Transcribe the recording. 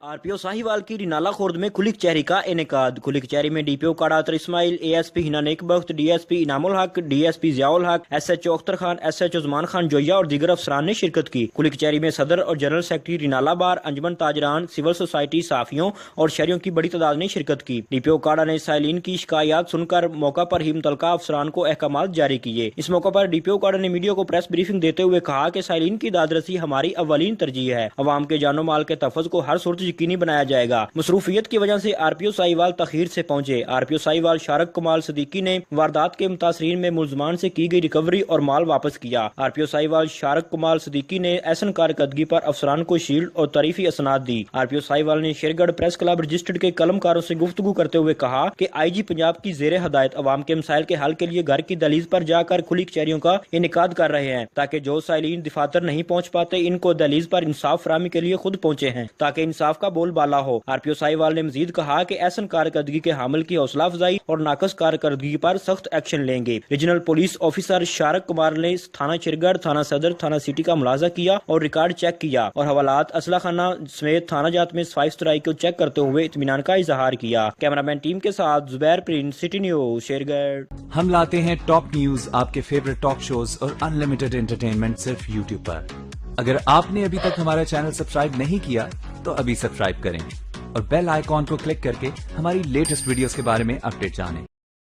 RPO Sahiwal की रिनाला खुर्द में खुली कचहरी का इनेकाद। खुली कचहरी में डीपीओ काड़ातर इस्माइल, एएसपी हिना नेक बख्त, डीएसपी इनामुल हक, डीएसपी जियाउल हक, एसएचओ अख्तर खान, एसएचओ उस्मान खान जोया और दीगर अफसरान ने शिरकत की। खुली कचहरी में सदर और जनरल सेक्रेटरी रिनाला बार, अंजुमन ताजरान, सिविल सोसाइटी, साफियों और शहरियों की बड़ी तादाद ने शिरकत की। डीपीओ काड़ा ने साइलिन की शिकायत सुनकर मौका पर ही मुतलका अफसरान को अहकाम जारी किए। इस मौका पर डीपीओ काड़ा ने मीडिया को प्रेस ब्रीफिंग देते हुए कहा कि साइलिन की दादरसी हमारी अव्वलीन तरजीह है। अवाम के जानो माल के तहफ़्फ़ुज़ को हर सूरत यकीनी बनाया जाएगा। मसरूफियत की वजह से आरपीओ साहिवाल तखीर से पहुंचे। आरपीओ साहिवाल शारक कमाल सदीकी ने वारदात के मुतासरीन में मुलजमान से की गई रिकवरी और माल वापस किया। आरपीओ साहिवाल शारक कमाल सदीकी ने एहसन कारकर्दगी पर अफसरान को शील्ड और तारीफी असनाद दी। आरपीओ साहिवाल ने शेरगढ़ प्रेस क्लब रजिस्टर्ड के कलमकारों से गुफ्तगू करते हुए कहा कि आईजी पंजाब की जेर हदायत अवाम के मसाइल के हल के लिए घर की दहलीज पर जाकर खुली कचहरियों का इनेकाद कर रहे हैं, ताकि जो साइलिन दफातर नहीं पहुंच पाते इनको दहलीज पर इंसाफ फराहमी के लिए खुद पहुंचे हैं, ताकि इंसाफ का बोलबाला हो। आरपीओ साहिवाल ने मजीद कहा कि एहसन कारकर्दगी के हामिल की हौसला अफजाई और नाकस कारकर्दगी पर सख्त एक्शन लेंगे। रीजनल पुलिस ऑफिसर शारक कुमार ने थाना चिरगढ़, थाना सदर, थाना सिटी का मुलाजा किया और रिकॉर्ड चेक किया और हवालात, असला खाना समेत थाना जात में सफाई सुथराई को चेक करते हुए इत्मीनान का इजहार किया। कैमरामैन टीम के साथ Zubair Prince, city news, Shergarh. हम लाते हैं टॉप न्यूज, आपके फेवरेट टॉक शोज और अनलिमिटेड एंटरटेनमेंट सिर्फ यूट्यूब पर। अगर आपने अभी तक हमारा चैनल सब्सक्राइब नहीं किया तो अभी सब्सक्राइब करें और बेल आइकॉन को क्लिक करके हमारी लेटेस्ट वीडियोस के बारे में अपडेट जानें।